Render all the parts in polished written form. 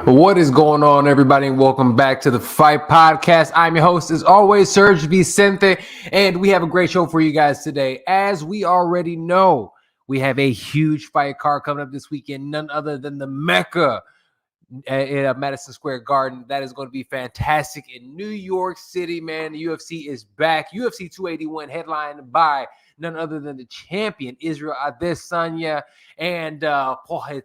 What is going on, everybody, and welcome back to the Fight Podcast. I'm your host, as always, SERG VICENTE, and we have a great show for you guys today. As we already know, we have a huge fight card coming up this weekend, none other than the Mecca at Madison Square Garden. That is going to be fantastic in New York City, man. The UFC is back. UFC 281 headlined by none other than the champion, Israel Adesanya, and Poirer's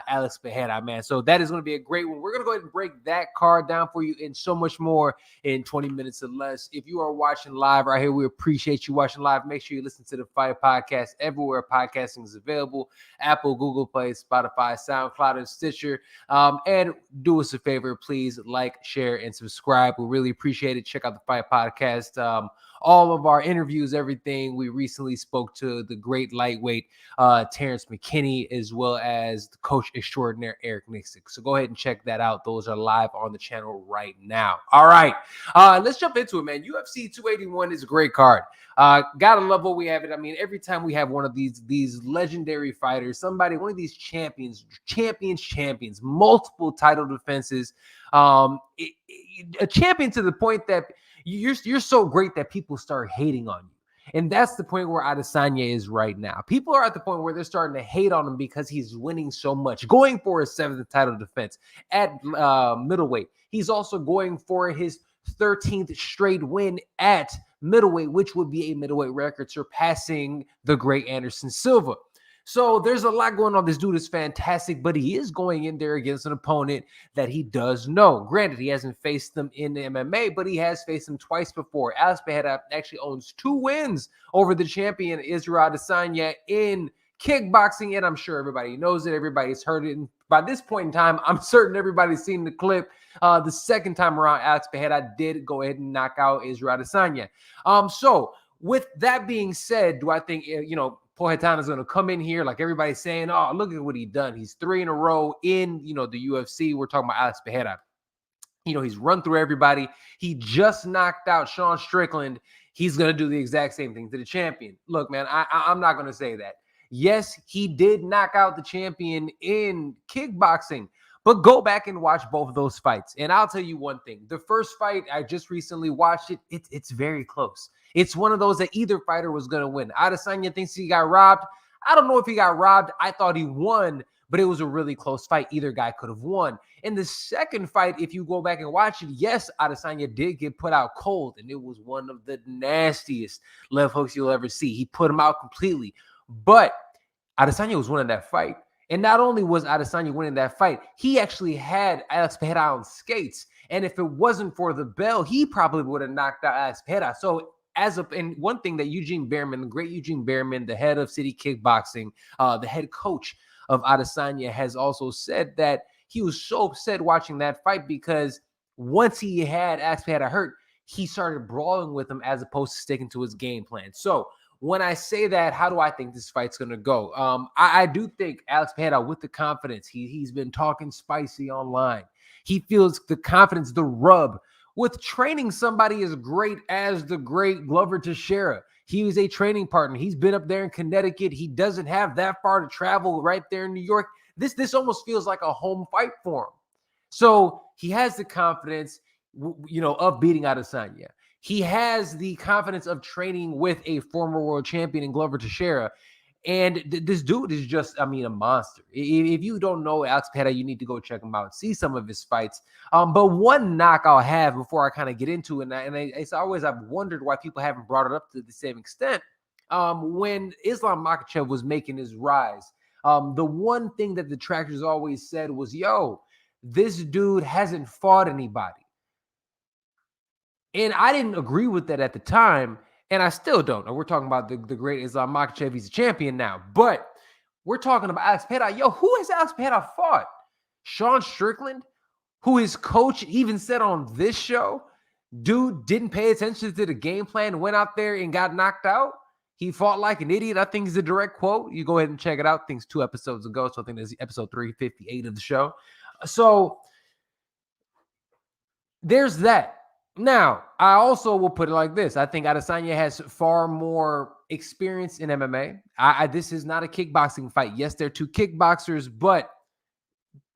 Alex Pereira, man. So that is going to be a great one. We're going to go ahead and break that card down for you and so much more in 20 minutes or less. If you are watching live right here, we appreciate you watching live. Make sure you listen to the Fight Podcast everywhere podcasting is available: Apple, Google Play, Spotify, SoundCloud, and Stitcher. And do us a favor, please like, share, and subscribe. We really appreciate it. Check out the Fight Podcast. All of our interviews, everything. We recently spoke to the great lightweight Terrence McKinney, as well as the coach extraordinaire Eric Nixick. So go ahead and check that out. Those are live on the channel right now. All right, let's jump into it, man. UFC 281 is a great card. Gotta love what we have. I mean, every time we have one of these legendary fighters, somebody, one of these champions, multiple title defenses, a champion to the point that you're so great that people start hating on you. And that's the point where Adesanya is right now. People are at the point where they're starting to hate on him because he's winning so much, going for his 7th title defense at middleweight. He's also going for his 13th straight win at middleweight, which would be a middleweight record, surpassing the great Anderson Silva. So there's a lot going on. This dude is fantastic, but he is going in there against an opponent that he does know. Granted, he hasn't faced them in MMA, but he has faced them twice before. Alex Pereira actually owns 2 wins over the champion Israel Adesanya in kickboxing, and I'm sure everybody knows it. Everybody's heard it. And by this point in time, I'm certain everybody's seen the clip. The second time around, Alex Pereira did go ahead and knock out Israel Adesanya. So with that being said, do I think, Poirer's is going to come in here like everybody's saying, oh, look at what he's done. He's 3 in a row in, the UFC. We're talking about Alex Pereira. He's run through everybody. He just knocked out Sean Strickland. He's going to do the exact same thing to the champion. Look, man, I'm not going to say that. Yes, he did knock out the champion in kickboxing, but go back and watch both of those fights. And I'll tell you one thing. The first fight, I just recently watched it. It's very close. It's one of those that either fighter was going to win. Adesanya thinks he got robbed. I don't know if he got robbed. I thought he won, but it was a really close fight. Either guy could have won. In the second fight, if you go back and watch it, yes, Adesanya did get put out cold, and it was one of the nastiest left hooks you'll ever see. He put him out completely. But Adesanya was winning that fight. And not only was Adesanya winning that fight, he actually had Alex Pereira on skates. And if it wasn't for the bell, he probably would have knocked out Alex Pereira. So and one thing that Eugene Behrman, the great Eugene Behrman, the head of City Kickboxing, the head coach of Adesanya, has also said that he was so upset watching that fight because once he had Alex Pereira hurt, he started brawling with him as opposed to sticking to his game plan. So when I say that, how do I think this fight's going to go? I do think Alex Pereira, with the confidence, he's been talking spicy online. He feels the confidence, the rub with training somebody as great as the great Glover Teixeira. He was a training partner. He's been up there in Connecticut. He doesn't have that far to travel right there in New York. This almost feels like a home fight for him. So he has the confidence, of beating Adesanya. He has the confidence of training with a former world champion in Glover Teixeira. And this dude is just, a monster. If you don't know Alex Pereira, you need to go check him out, see some of his fights. But one knock I'll have before I kind of get into it, I've wondered why people haven't brought it up to the same extent. When Islam Makhachev was making his rise, the one thing that the trackers always said was, this dude hasn't fought anybody. And I didn't agree with that at the time. And I still don't. We're talking about the great Islam Makhachev. He's a champion now. But we're talking about Alex Pereira. Who has Alex Pereira fought? Sean Strickland, who his coach even said on this show, dude didn't pay attention to the game plan, went out there and got knocked out. He fought like an idiot. I think it's a direct quote. You go ahead and check it out. I think it's 2 episodes ago. So I think it's episode 358 of the show. So there's that. Now, I also will put it like this. I think Adesanya has far more experience in MMA. This is not a kickboxing fight. Yes, they're 2 kickboxers, but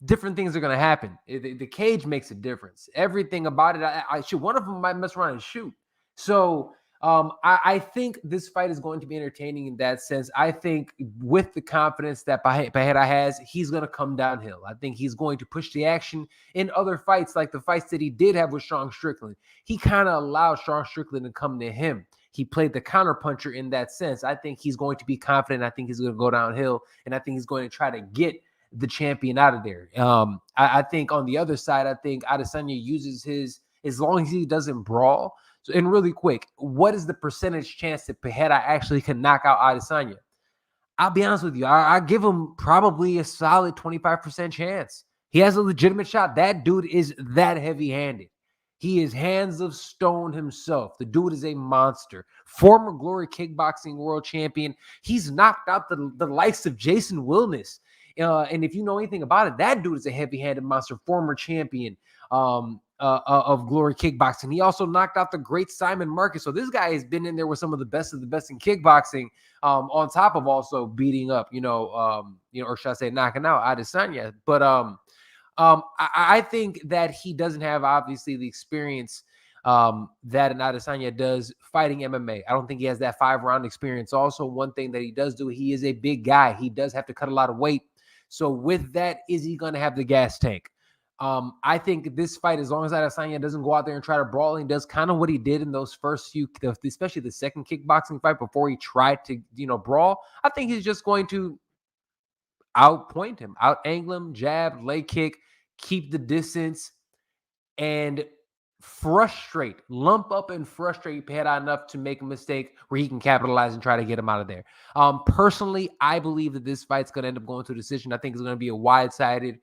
different things are going to happen. The cage makes a difference. Everything about it. I shoot. One of them might mess around and shoot. So I think this fight is going to be entertaining in that sense. I think with the confidence that Pereira has, he's going to come downhill. I think he's going to push the action in other fights, like the fights that he did have with Sean Strickland. He kind of allowed Sean Strickland to come to him. He played the counterpuncher in that sense. I think he's going to be confident. I think he's going to go downhill, and I think he's going to try to get the champion out of there. I think on the other side, I think Adesanya uses his, as long as he doesn't brawl. So, and really quick, what is the percentage chance that Pereira actually can knock out Adesanya? I'll be honest with you. I give him probably a solid 25% chance. He has a legitimate shot. That dude is that heavy-handed. He is hands of stone himself. The dude is a monster. Former Glory Kickboxing World Champion. He's knocked out the likes of Jason Wilness. And if you know anything about it, that dude is a heavy-handed monster. Former champion of Glory Kickboxing. He also knocked out the great Simon Marcus. So this guy has been in there with some of the best in kickboxing, on top of also beating up, or should I say knocking out Adesanya. But I think that he doesn't have, obviously, the experience that an Adesanya does fighting MMA. I don't think he has that 5-round experience. Also, one thing that he does do, he is a big guy. He does have to cut a lot of weight. So with that, is he going to have the gas tank? I think this fight, as long as Adesanya doesn't go out there and try to brawl, he does kind of what he did in those first few, especially the second kickboxing fight before he tried to, brawl. I think he's just going to outpoint him, out-angle him, jab, leg kick, keep the distance, and lump up and frustrate Pereira enough to make a mistake where he can capitalize and try to get him out of there. Personally, I believe that this fight's going to end up going to a decision. I think it's going to be a wide-sided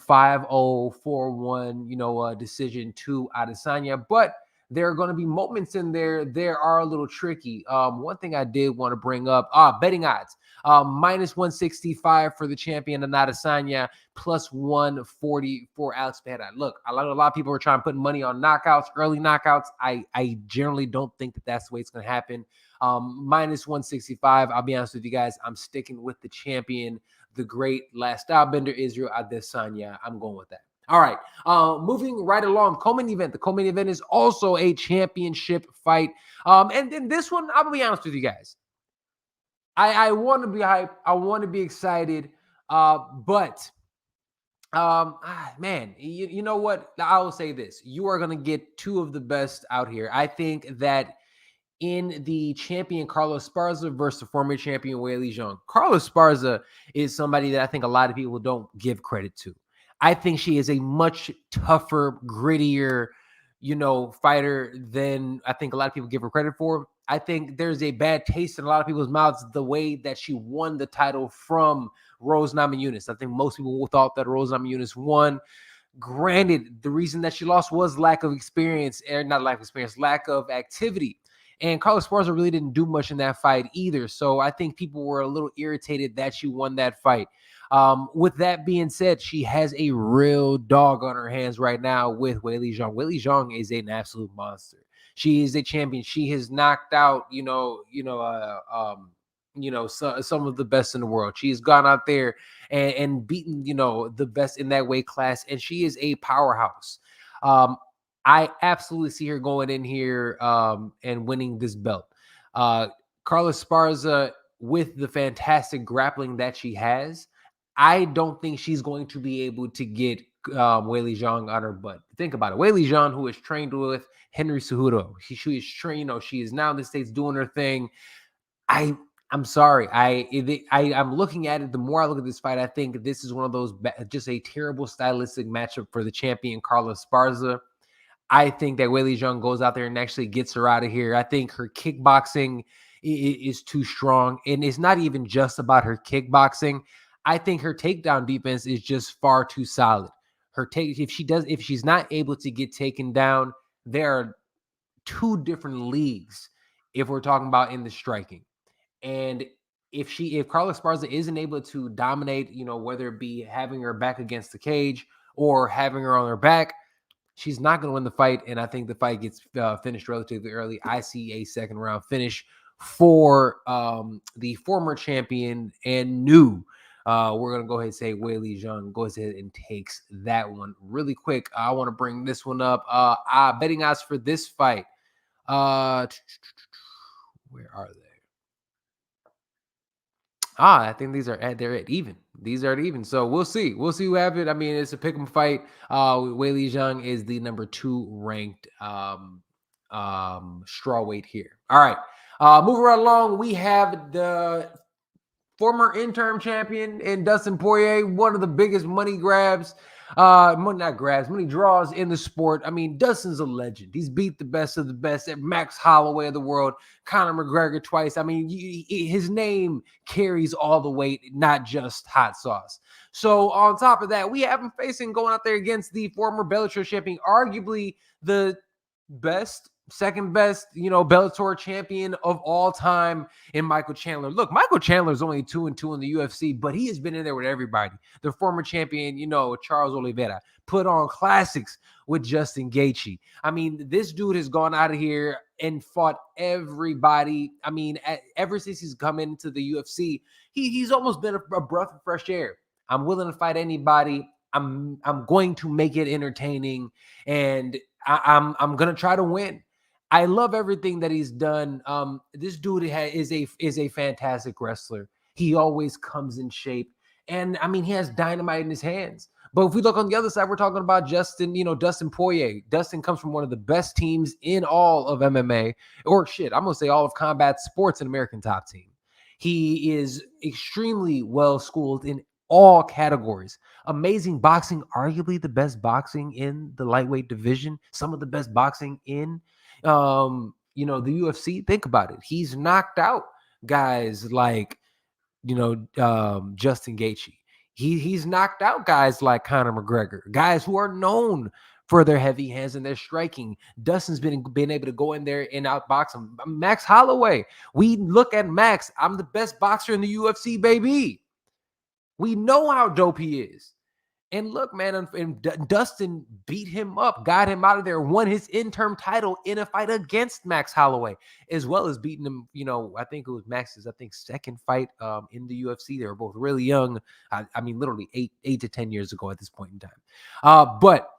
5-0, 4-1, decision to Adesanya. But there are going to be moments in there that are a little tricky. One thing I did want to bring up, betting odds. Minus 165 for the champion and Adesanya, plus 140 for Alex Pereira. Look, a lot of people are trying to put money on knockouts, early knockouts. I generally don't think that that's the way it's going to happen. Minus 165. I'll be honest with you guys. I'm sticking with the champion, the great last stylebender, Israel Adesanya. I'm going with that. All right. Moving right along, co-main event. The co-main event is also a championship fight. And then this one, I'll be honest with you guys. I want to be hyped. I want to be excited. But man, you know what? I will say this. You are going to get two of the best out here. I think that in the champion Carlos Esparza versus the former champion Weili Zhang. Carlos Esparza is somebody that I think a lot of people don't give credit to. I think she is a much tougher, grittier, fighter than I think a lot of people give her credit for. I think there's a bad taste in a lot of people's mouths the way that she won the title from Rose Namajunas. I think most people thought that Rose Namajunas won. Granted, the reason that she lost was lack of experience, or not lack of experience, lack of activity. And Carlos Esparza really didn't do much in that fight either. So I think people were a little irritated that she won that fight. With that being said, she has a real dog on her hands right now with Weili Zhang. Weili Zhang is an absolute monster. She is a champion. She has knocked out, some of the best in the world. She's gone out there and beaten, the best in that weight class, and she is a powerhouse. I absolutely see her going in here and winning this belt. Carlos Esparza, with the fantastic grappling that she has, I don't think she's going to be able to get Weili Zhang on her butt. Think about it. Weili Zhang, who is trained with Henry Cejudo, she is trained. She is now in the States doing her thing. I'm sorry. I'm looking at it. The more I look at this fight, I think this is one of those just a terrible stylistic matchup for the champion Carlos Esparza. I think that Weili Zhang goes out there and actually gets her out of here. I think her kickboxing is too strong, and it's not even just about her kickboxing. I think her takedown defense is just far too solid. If she's not able to get taken down, there are two different leagues if we're talking about in the striking. And if Carlos Esparza isn't able to dominate, whether it be having her back against the cage or having her on her back, she's not going to win the fight, and I think the fight gets finished relatively early. I see a second round finish for the former champion and new We're gonna go ahead and say Weili Zhang goes ahead and takes that one really quick. I want to bring this one up. Betting odds for this fight. Where are they? I think they're at even. These are at even. So we'll see. We'll see who have it. I mean, it's a pick'em fight. Weili Zhang is the number 2 ranked strawweight here. All right. Moving right along, we have the former interim champion in Dustin Poirier, one of the biggest money grabs, money draws in the sport. I mean, Dustin's a legend. He's beat the best of the best at Max Holloway of the world, Conor McGregor twice. I mean, his name carries all the weight, not just hot sauce. So on top of that, we have him going out there against the former Bellator champion, arguably the second best, Bellator champion of all time in Michael Chandler. Look, Michael Chandler is only 2-2 in the UFC, but he has been in there with everybody. The former champion, Charles Oliveira, put on classics with Justin Gaethje. I mean, this dude has gone out of here and fought everybody. I mean, ever since he's come into the UFC, he's almost been a breath of fresh air. I'm willing to fight anybody. I'm going to make it entertaining, and I'm gonna try to win. I love everything that he's done. This dude is a fantastic wrestler. He always comes in shape, and I mean, he has dynamite in his hands. But if we look on the other side, we're talking about Dustin Poirier. Dustin comes from one of the best teams in all of MMA, or I'm gonna say all of combat sports, an American Top Team. He is extremely well schooled in all categories. Amazing boxing, arguably the best boxing in the lightweight division. Some of the best boxing in the UFC. Think about it. He's knocked out guys like Justin Gaethje. He's knocked out guys like Conor McGregor, guys who are known for their heavy hands and their striking. Dustin's been able to go in there and outbox him. Max Holloway. We look at Max. I'm the best boxer in the UFC, baby. We know how dope he is. And look, man, and Dustin beat him up, got him out of there, won his interim title in a fight against Max Holloway, as well as beating him, I think it was Max's, second fight in the UFC. They were both really young. I mean, literally 8 to 10 years ago at this point in time. But,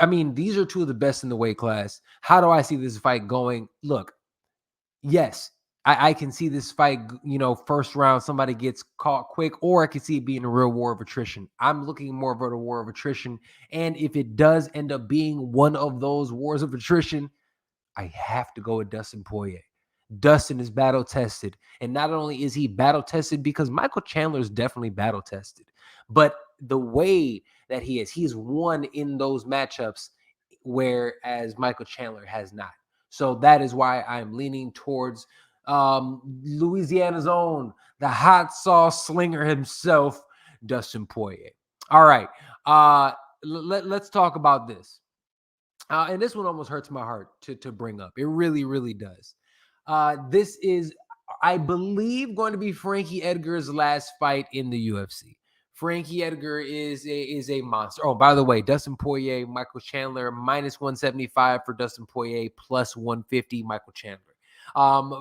I mean, these are two of the best in the weight class. How do I see this fight going? Look, yes, I can see this fight, first round, somebody gets caught quick, or I can see it being a real war of attrition. I'm looking more for a war of attrition. And if it does end up being one of those wars of attrition, I have to go with Dustin Poirier. Dustin is battle tested. And not only is he battle tested, because Michael Chandler is definitely battle tested, but the way that he's won in those matchups, whereas Michael Chandler has not. So that is why I'm leaning towards Louisiana's own, the hot sauce slinger himself, Dustin Poirier. All right. Let's talk about this. And this one almost hurts my heart to bring up. It really, really does. This is, I believe, going to be Frankie Edgar's last fight in the UFC. Frankie Edgar is a monster. Oh, by the way, Dustin Poirier, Michael Chandler, minus 175 for Dustin Poirier, plus 150 Michael Chandler.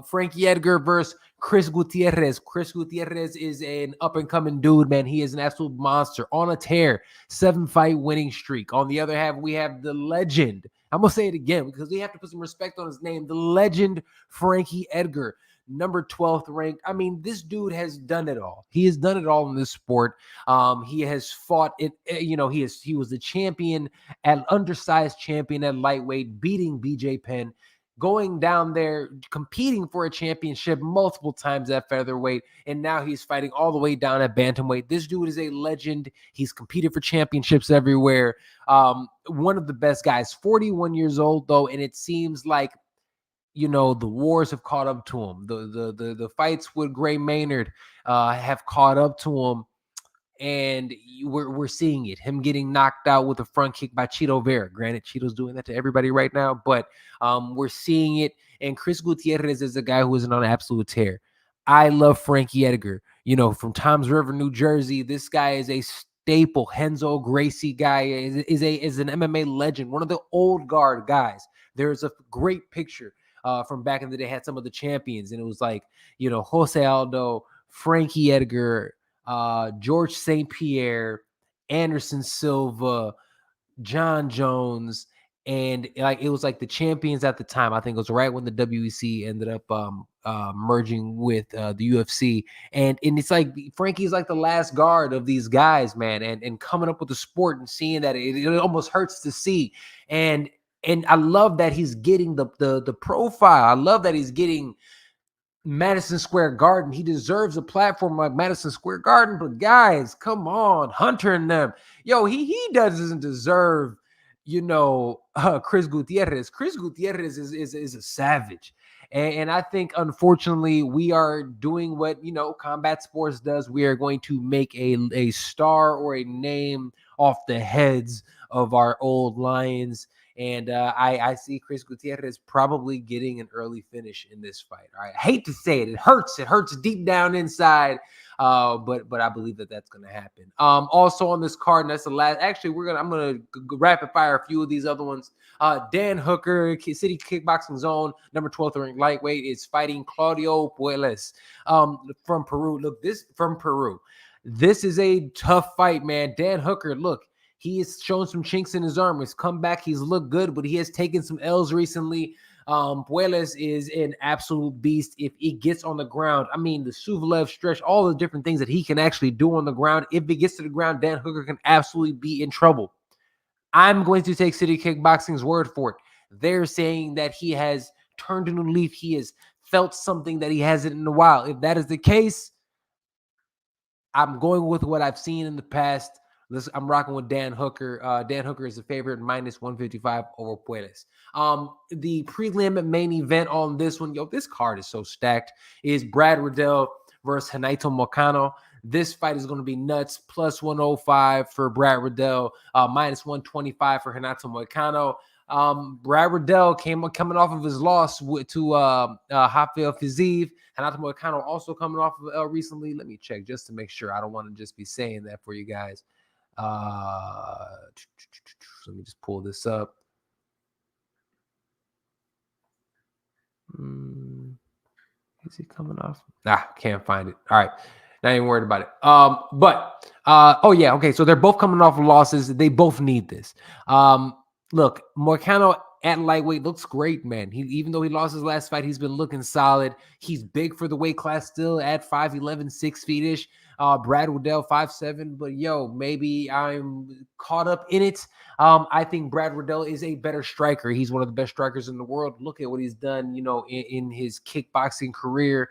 Frankie Edgar versus Chris Gutierrez. Chris Gutierrez is an up-and-coming dude, man. He is an absolute monster on a tear. 7-fight winning streak. On the other hand, we have the legend. I'm going to say it again because we have to put some respect on his name. The legend, Frankie Edgar, number 12th ranked. I mean, this dude has done it all. He has done it all in this sport. He has fought it. He was the champion, an undersized champion at lightweight, beating BJ Penn, going down there, competing for a championship multiple times at featherweight, and now he's fighting all the way down at bantamweight. This dude is a legend. He's competed for championships everywhere. One of the best guys, 41 years old, though, and it seems like, the wars have caught up to him. The fights with Gray Maynard have caught up to him. And we're seeing it. Him getting knocked out with a front kick by Chito Vera. Granted, Chito's doing that to everybody right now, but we're seeing it. And Chris Gutierrez is a guy who is on an absolute tear. I love Frankie Edgar. From Toms River, New Jersey. This guy is a staple. Renzo Gracie guy is an MMA legend. One of the old guard guys. There's a great picture from back in the day. Had some of the champions, and it was like Jose Aldo, Frankie Edgar, George St. Pierre, Anderson Silva, John Jones, and like it was like the champions at the time. I think it was right when the WEC ended up merging with the UFC, and it's like Frankie's like the last guard of these guys, man, and coming up with the sport and seeing that it almost hurts to see, and I love that he's getting the profile. I love that he's getting Madison Square Garden. He deserves a platform like Madison Square Garden, but guys, come on, Hunter and them. Yo, he doesn't deserve, Chris Gutierrez. Chris Gutierrez is a savage. And I think, unfortunately, we are doing what, combat sports does. We are going to make a star or a name off the heads of our old lions. And I see Chris Gutierrez probably getting an early finish in this fight. All right, I hate to say it. It hurts. It hurts deep down inside. But I believe that that's going to happen. Also on this card, and that's the last. Actually, I'm gonna rapid fire a few of these other ones. Dan Hooker, City Kickboxing Zone, number 12th ranked lightweight, is fighting Claudio Puelles from Peru. Look, from Peru. This is a tough fight, man. Dan Hooker, look. He has shown some chinks in his armor. He's come back. He's looked good, but he has taken some L's recently. Puelles is an absolute beast if he gets on the ground. I mean, the Suvarev stretch, all the different things that he can actually do on the ground. If he gets to the ground, Dan Hooker can absolutely be in trouble. I'm going to take City Kickboxing's word for it. They're saying that he has turned a new leaf. He has felt something that he hasn't in a while. If that is the case, I'm going with what I've seen in the past. I'm rocking with Dan Hooker. Dan Hooker is a favorite, minus 155 over Puelles. The prelim main event on this one, this card is so stacked, is Brad Riddell versus Renato Moicano. This fight is going to be nuts. Plus 105 for Brad Riddell, minus 125 for Renato Moicano. Brad Riddell coming off of his loss to Rafael Fiziev. Renato Moicano also coming off of recently. Let me check just to make sure. I don't want to just be saying that for you guys. Let me just pull this up. Is he coming off? Can't find it. All right. Not even worried about it. Okay. So they're both coming off of losses. They both need this. Look, Moicano at lightweight looks great, man. Even though he lost his last fight, he's been looking solid. He's big for the weight class still at 5'11", 6 feet-ish. Brad Riddell, 5'7", but maybe I'm caught up in it. I think Brad Riddell is a better striker. He's one of the best strikers in the world. Look at what he's done, in his kickboxing career.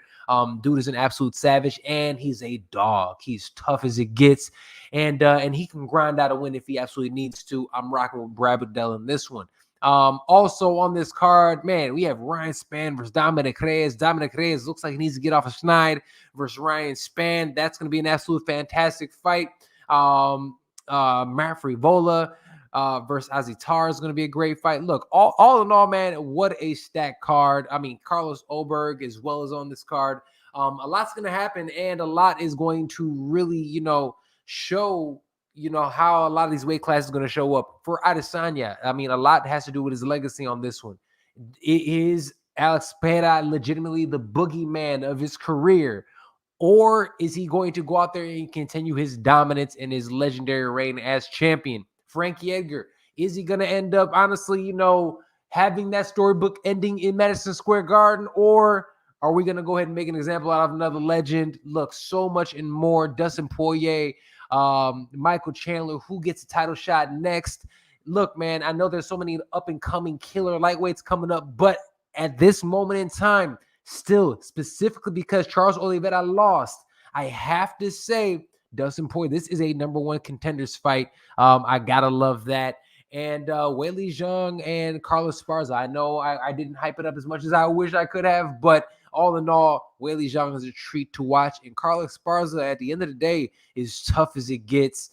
Dude is an absolute savage, and he's a dog. He's tough as it gets, and he can grind out a win if he absolutely needs to. I'm rocking with Brad Riddell in this one. Also on this card, man, we have Ryan Spann versus Dominic Reyes. Dominic Reyes looks like he needs to get off a schneid versus Ryan Spann. That's going to be an absolute fantastic fight. Matt Frivola versus Azitar is going to be a great fight. Look, all in all, man, what a stacked card. I mean, Carlos Oberg as well as on this card. A lot's going to happen, and a lot is going to really, show how a lot of these weight classes are going to show up for Adesanya. I mean, a lot has to do with his legacy on this one. Is Alex Pereira legitimately the boogeyman of his career? Or is he going to go out there and continue his dominance and his legendary reign as champion? Frankie Edgar, is he going to end up, honestly, having that storybook ending in Madison Square Garden? Or are we going to go ahead and make an example out of another legend? Look, so much and more. Dustin Poirier, Michael Chandler, who gets a title shot next? Look, man, I know there's so many up-and-coming killer lightweights coming up, but at this moment in time, still, specifically because Charles Oliveira lost, I have to say, Dustin Poirier, this is a number one contenders fight. I gotta love that. And Weili Zhang and Carlos Esparza, I know I didn't hype it up as much as I wish I could have, but all in all, Weili Zhang is a treat to watch. And Carlos Esparza, at the end of the day, is tough as it gets.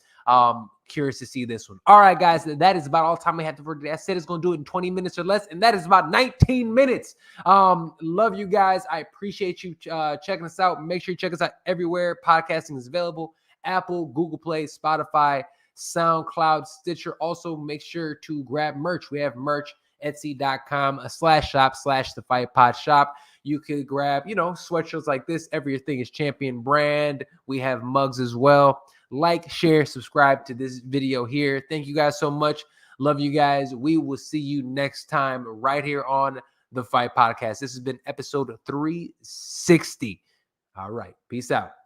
Curious to see this one. All right, guys, that is about all time we have for today. I said it's going to do it in 20 minutes or less, and that is about 19 minutes. Love you guys. I appreciate you checking us out. Make sure you check us out everywhere. Podcasting is available. Apple, Google Play, Spotify, SoundCloud, Stitcher. Also, make sure to grab merch. We have merch, Etsy.com/shop/thefightpodshop. You could grab, sweatshirts like this. Everything is Champion brand. We have mugs as well. Like, share, subscribe to this video here. Thank you guys so much. Love you guys. We will see you next time right here on the Fight Podcast. This has been episode 360. All right. Peace out.